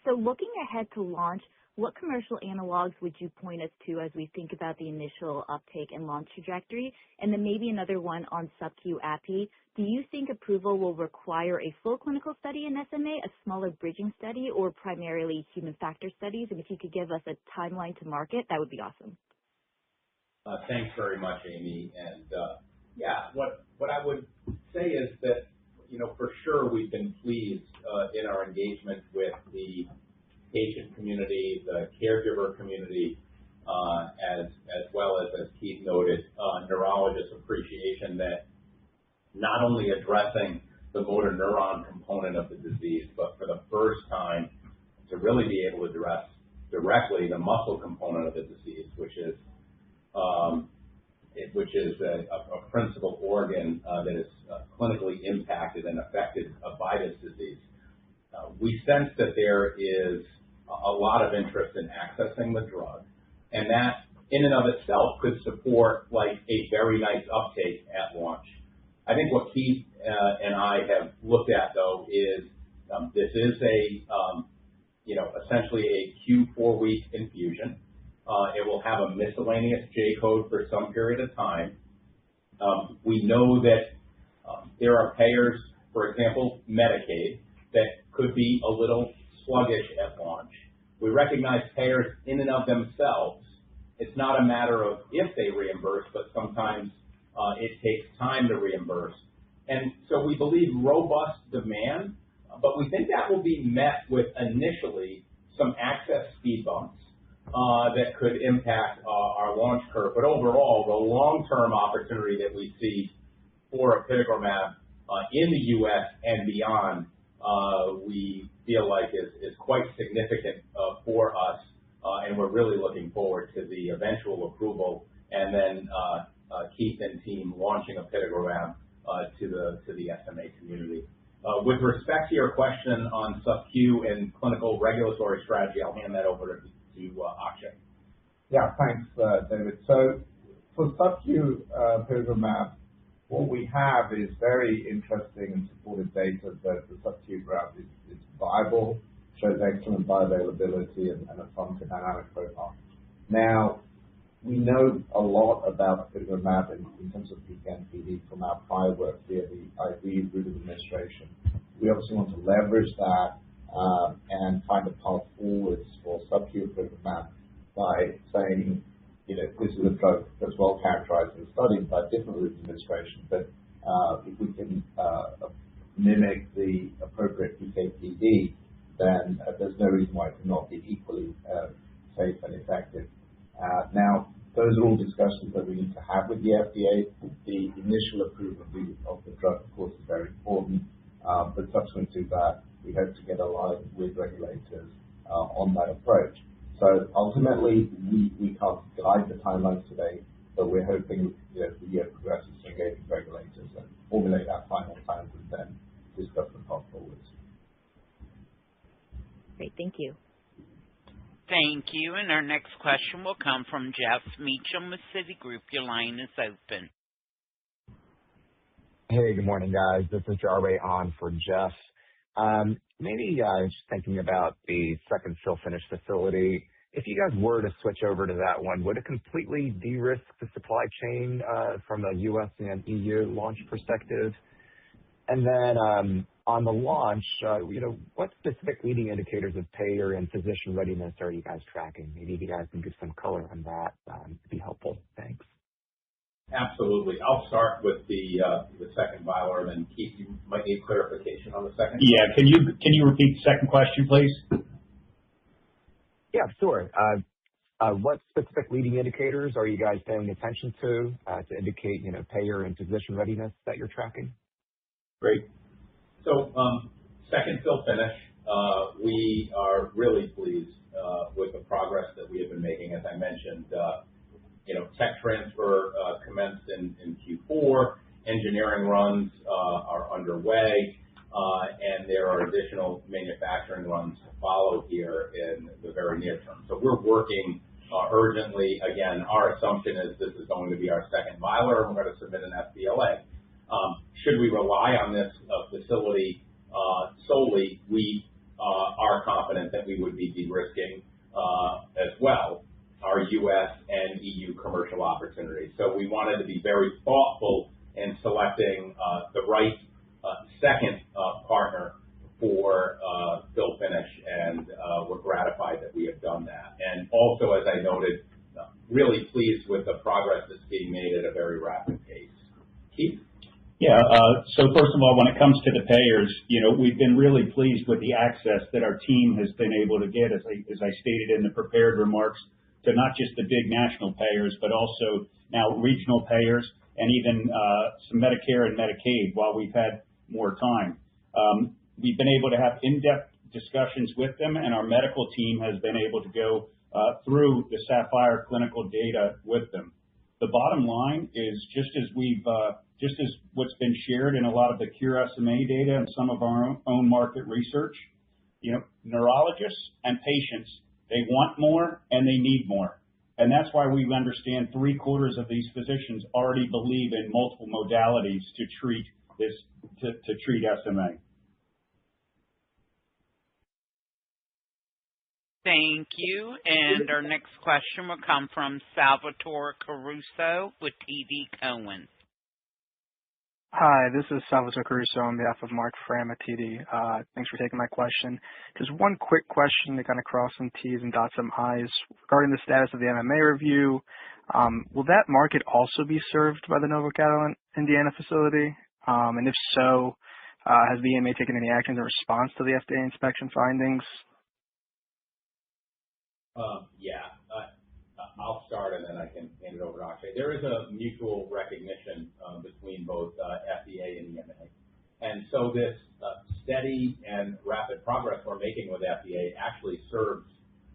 So looking ahead to launch, what commercial analogs would you point us to as we think about the initial uptake and launch trajectory? And then maybe another one on sub-Q API. Do you think approval will require a full clinical study in SMA, a smaller bridging study, or primarily human factor studies? And if you could give us a timeline to market, that would be awesome. Thanks very much, Amy. And what I would say is that for sure we've been pleased in our engagement with the patient community, the caregiver community, as well as Keith noted, neurologist appreciation that not only addressing the motor neuron component of the disease, but for the first time to really be able to address directly the muscle component of the disease, which is a principal organ that is clinically impacted and affected by this disease. We sense that there is a lot of interest in accessing the drug, and that in and of itself could support a very nice uptake at launch. I think what Keith and I have looked at though is this is essentially a Q4-week infusion. It will have a miscellaneous J code for some period of time. We know that there are payers, for example, Medicaid, that could be a little sluggish at launch. We recognize payers in and of themselves. It's not a matter of if they reimburse, but sometimes it takes time to reimburse. And so we believe robust demand, but we think that will be met with initially some access speed bumps. that could impact our launch curve. But overall, the long-term opportunity that we see for apitegromab in the U.S. and beyond, we feel like is quite significant for us, and we're really looking forward to the eventual approval and then Keith and team launching apitegromab to the SMA community. With respect to your question on sub-Q and clinical regulatory strategy, I'll hand that over to Akshay. Yeah, thanks, David. So for sub-Q apitegromab, what we have is very interesting and supported data that the sub-Q route is viable, shows excellent bioavailability and a pharmacodynamic profile. Now, we know a lot about apitegromab in terms of PK and PD from our prior work via the IV route of administration. We obviously want to leverage that and find a path forwards for sub-Q apitegromab by saying, this is a drug that's well characterized and studied by different routes of administration, but if we can mimic the appropriate PK/PD, then there's no reason why it cannot be equally safe and effective. Now, those are all discussions that we need to have with the FDA. The initial approval of the drug, of course, is very important, but subsequent to that, we hope to get aligned with regulators on that approach. So ultimately, we can't guide the timelines today, but we're hoping as the year progresses to engage with regulators and formulate our final plans and then discuss the path forwards. Great, thank you. Thank you. And our next question will come from Jeff Meacham with Citigroup. Your line is open. Hey, good morning, guys. This is Jarway on for Jeff. Maybe just thinking about the second fill finish facility. If you guys were to switch over to that one, would it completely de-risk the supply chain from a U.S. and EU launch perspective? And then on the launch, what specific leading indicators of payer and physician readiness are you guys tracking? Maybe if you guys can give some color on that, it'd be helpful. Thanks. Absolutely. I'll start with the second vialer, and then Keith, you might need clarification on the second. Yeah. Can you repeat the second question, please? Yeah, sure. What specific leading indicators are you guys paying attention to indicate, payer and physician readiness that you're tracking? Great. So second fill finish, we are really pleased with the progress that we have been making. As I mentioned, tech transfer commenced in Q4. Engineering runs are underway, and there are additional manufacturing runs to follow here in the very near term. So we're working urgently. Again, our assumption is this is going to be our second vialer, and we're going to submit an sBLA. Should we rely on this facility solely, we are confident that we would be de-risking as well our U.S. and EU commercial opportunities. So we wanted to be very thoughtful in selecting the right second partner for fill finish, and we're gratified that we have done that. And also, as I noted, really pleased with the progress that's being made at a very rapid pace. Keith? Yeah. So first of all, when it comes to the payers, we've been really pleased with the access that our team has been able to get, as I stated in the prepared remarks, to not just the big national payers, but also now regional payers and even some Medicare and Medicaid while we've had more time. We've been able to have in-depth discussions with them, and our medical team has been able to go through the Sapphire clinical data with them. The bottom line is just as what's been shared in a lot of the Cure SMA data and some of our own market research, neurologists and patients, they want more and they need more. And that's why we understand 3/4 of these physicians already believe in multiple modalities to treat SMA. Thank you. And our next question will come from Salvatore Caruso with TD Cowen. Hi, this is Salvatore Caruso on behalf of Mark Fram at TD. Thanks for taking my question. Just one quick question to kind of cross some T's and dot some I's regarding the status of the MMA review. Will that market also be served by the Novo Catalent Indiana facility? And if so, has the EMA taken any action in response to the FDA inspection findings? Yeah. I'll start and then I can hand it over to Akshay. There is a mutual recognition between both FDA and EMA. And so this steady and rapid progress we're making with FDA actually serves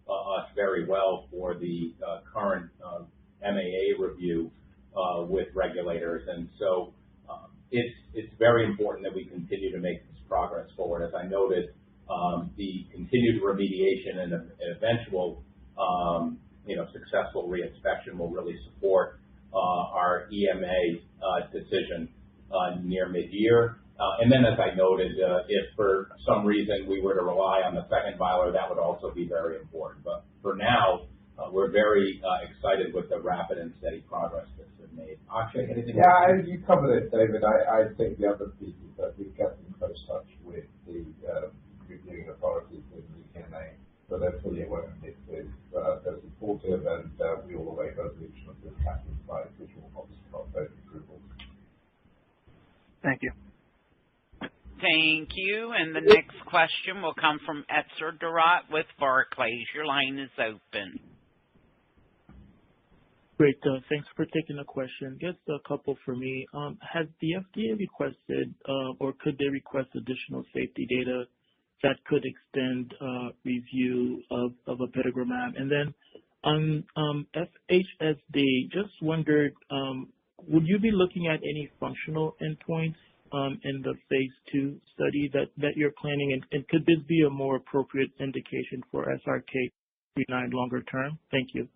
us very well for the current MAA review with regulators. And so it's very important that we continue to make this progress forward. As I noted, the continued remediation and eventual successful reinspection will really support our EMA decision near mid-year. And then, as I noted, if for some reason we were to rely on the second filer, that would also be very important. But for now, we're very excited with the rapid and steady progress that's been made. Akshay, anything? Yeah, you covered it, David. I think the other piece is that we've kept in close touch with the reviewing authorities in the EMA, so they're fully aware of this. They're supportive, and we all await resolution of this capital site, which will obviously help both approvals. Thank you. Thank you. And the next question will come from Etzer Darout with Barclays. Your line is open. Great. Thanks for taking the question. Just a couple for me. Has the FDA requested or could they request additional safety data that could extend review of apitegromab? And then on FHSD, just wondered, would you be looking at any functional endpoints in the phase 2 study that you're planning? And could this be a more appropriate indication for SRK-399 longer term? Thank you.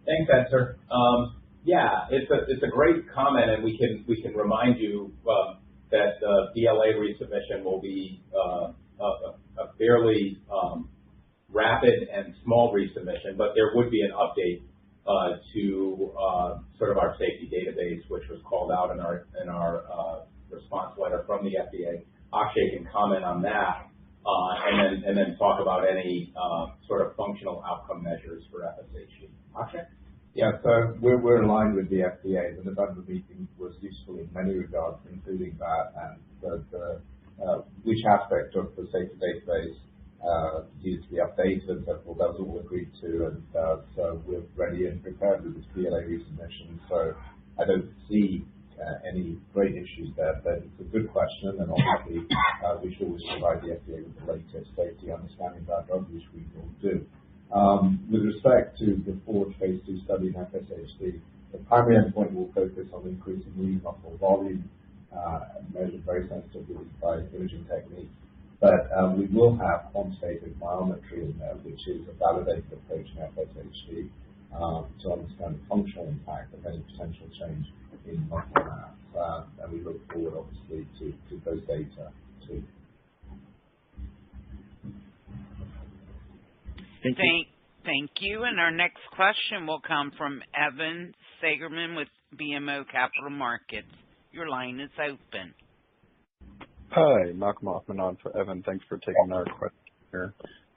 Thanks, Etzer. Yeah, it's a great comment, and we can remind you that the BLA resubmission will be a fairly rapid and small resubmission, but there would be an update to sort of our safety database, which was called out in our response letter from the FDA. Akshay can comment on that, and then talk about any sort of functional outcome measures for FSHD. Akshay? Yeah, so we're aligned with the FDA. The November meeting was useful in many regards, including that and which aspect of the safety database needs to be updated. That was all agreed to, and so we're ready and prepared with this BLA resubmission. So I don't see any great issues there, but it's a good question, and obviously we should always provide the FDA with the latest safety understanding of our drug, which we will do. With respect to the forward phase 2 study in FSHD, the primary endpoint will focus on increasing lean muscle volume, measured very sensitively by imaging techniques. But we will have quantitative biometry in there, which is a validated approach in FSHD to understand the functional impact of any potential change in muscle mass. And we look forward, obviously, to those data too. Thank you. And our next question will come from Evan Seigerman with BMO Capital Markets. Your line is open. Hi, Malcolm Hoffman on for Evan. Thanks for taking our question here.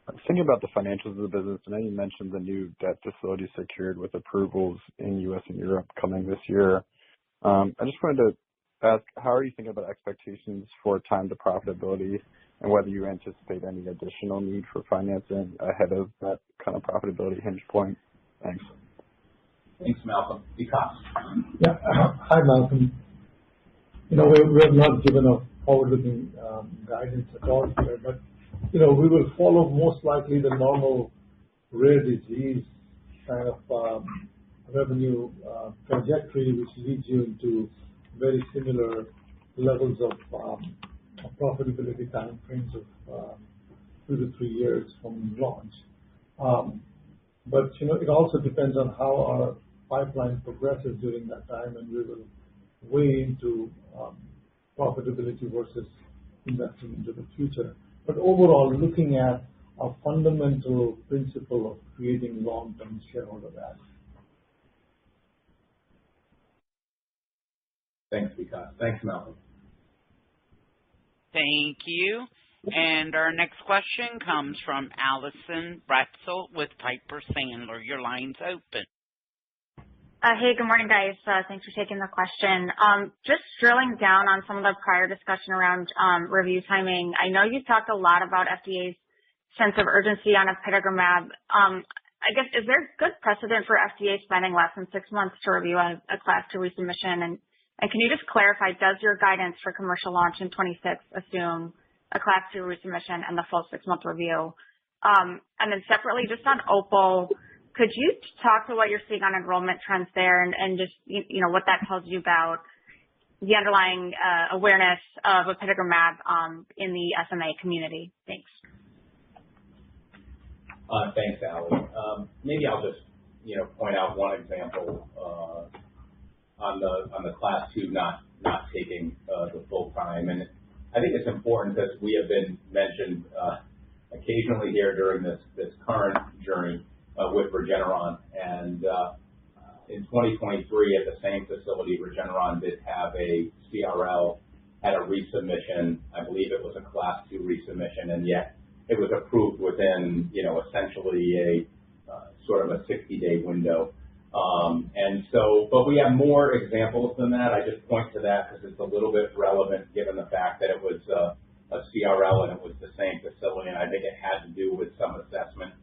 I'm thinking about the financials of the business. I know you mentioned the new debt facility secured with approvals in U.S. and Europe coming this year. I just wanted to ask, how are you thinking about expectations for time to profitability and whether you anticipate any additional need for financing ahead of that kind of profitability hinge point? Thanks. Thanks, Malcolm. Vikas? Yeah. Hi, Malcolm. We have not given a forward-looking guidance at all here, but we will follow most likely the normal rare disease kind of revenue trajectory, which leads you into very similar levels of profitability time frames of 2 to 3 years from launch. But it also depends on how our pipeline progresses during that time, and we will weigh into profitability versus investing into the future. But overall, looking at a fundamental principle of creating long-term shareholder value. Thanks, Vikas. Thanks, Malcolm. Thank you. And our next question comes from Allison Bratzel with Piper Sandler. Your line's open. Hey, good morning, guys. Thanks for taking the question. Just drilling down on some of the prior discussion around review timing. I know you talked a lot about FDA's sense of urgency on apitegromab. I guess, is there good precedent for FDA spending less than 6 months to review a Class 2 resubmission? And can you just clarify, does your guidance for commercial launch in 26 assume a Class 2 resubmission and the full 6-month review? And then separately, just on OPAL, could you talk to what you're seeing on enrollment trends there and just, what that tells you about the underlying awareness of apitegromab in the SMA community? Thanks. Thanks, Allie. Maybe I'll just, point out one example on the Class 2 not taking the full time. And I think it's important because we have been mentioned occasionally here during this current journey with Regeneron. And in 2023, at the same facility, Regeneron did have a CRL, had a resubmission. I believe it was a Class 2 resubmission, and yet it was approved within, essentially a sort of a 60-day window. But we have more examples than that. I just point to that because it's a little bit relevant given the fact that it was a CRL and it was the same facility, and I think it had to do with some assessment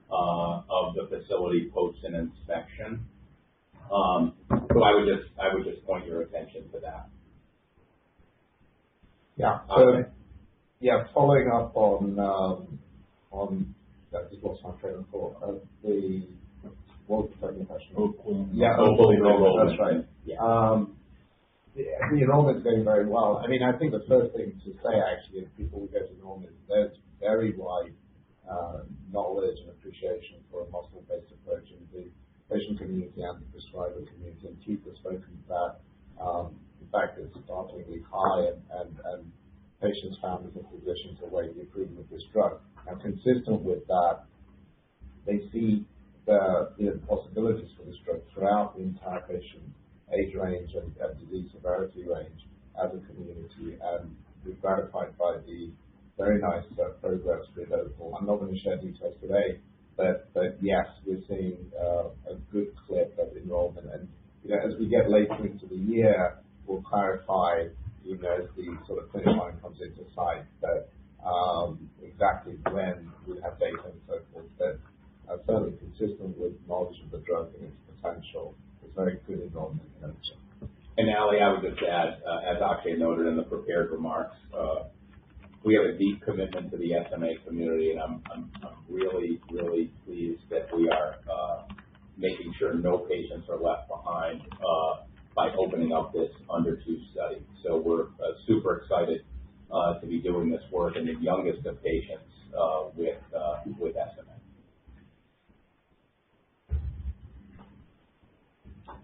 of the facility post an inspection. So I would just point your attention to that. Yeah. So, following up on that, just lost my train of thought. What was the second question? OPAL. Yeah, OPAL enrollment. That's right. Yeah. The enrollment's going very well. I mean, I think the first thing to say actually before we go to enrollment, there's very wide knowledge and appreciation for a muscle-based approach in the patient community and the prescriber community. And Keith has spoken to that. In fact, it's startlingly high, and patients, families, and physicians await the approval of this drug. Now, consistent with that, they see the possibilities for this drug throughout the entire patient age range and disease severity range as a community, and we're gratified by the very nice progress with OPAL. I'm not going to share details today, but yes, we're seeing a good clip of enrollment, and as we get later into the year, we'll clarify, as the sort of finish line comes into sight, that exactly when we'll have data and so forth. But certainly consistent with knowledge of the drug and its potential, it's very good enrollment. And Allie, I would just add, as Akshay noted in the prepared remarks, we have a deep commitment to the SMA community, and I'm really, really pleased that we are making sure no patients are left behind by opening up this under 2 study. So we're super excited to be doing this work in the youngest of patients with SMA.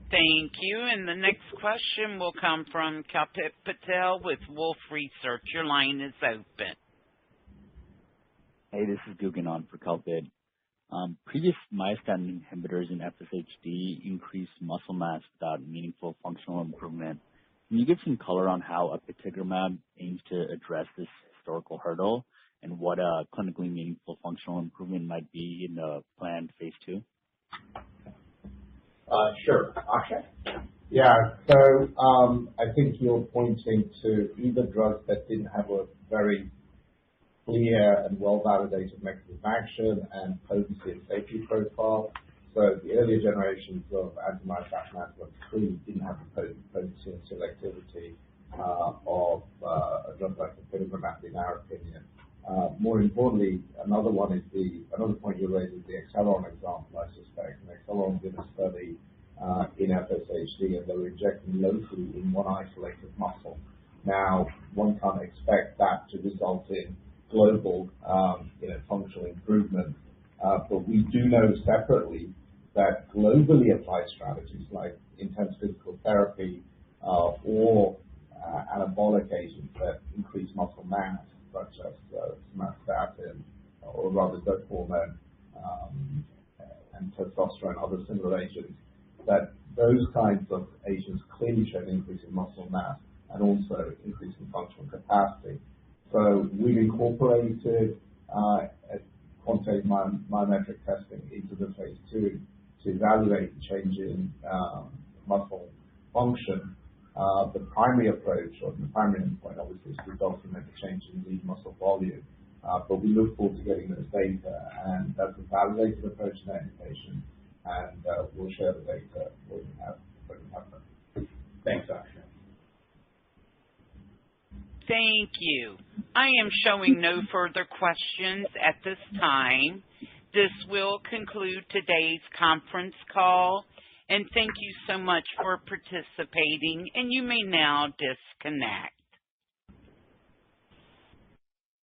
Thank you. And the next question will come from Kalpit Patel with Wolfe Research. Your line is open. Hey, this is Guggen on for Kalpit. Previous myostatin inhibitors in FSHD increased muscle mass without meaningful functional improvement. Can you give some color on how apitegromab aims to address this historical hurdle and what a clinically meaningful functional improvement might be in the planned phase 2? Sure. Akshay? Yeah. So I think you're pointing to either drugs that didn't have a very clear and well-validated mechanism of action and potency and safety profile. So the earlier generations of anti-myostatin antibodies clearly didn't have the potency and selectivity of a drug like apitegromab, in our opinion. More importantly, another point you raised is the Acceleron example, I suspect. And Acceleron did a study in FSHD, and they were injecting locally in one isolated muscle. Now, one can't expect that to result in global, functional improvement, but we do know separately that globally applied strategies like intense physical therapy or anabolic agents that increase muscle mass, such as somatostatin, or rather growth hormone and testosterone, other similar agents, that those kinds of agents clearly show an increase in muscle mass and also increase in functional capacity. So we've incorporated quantitative myometric testing into the phase 2 to evaluate the change in muscle function. The primary approach, or the primary endpoint, obviously, is to document the change in lean muscle volume. but we look forward to getting those data, and that's a validated approach to that indication, and we'll share the data when we have them. Thanks, Akshay. Thank you. I am showing no further questions at this time. This will conclude today's conference call, and thank you so much for participating, and you may now disconnect.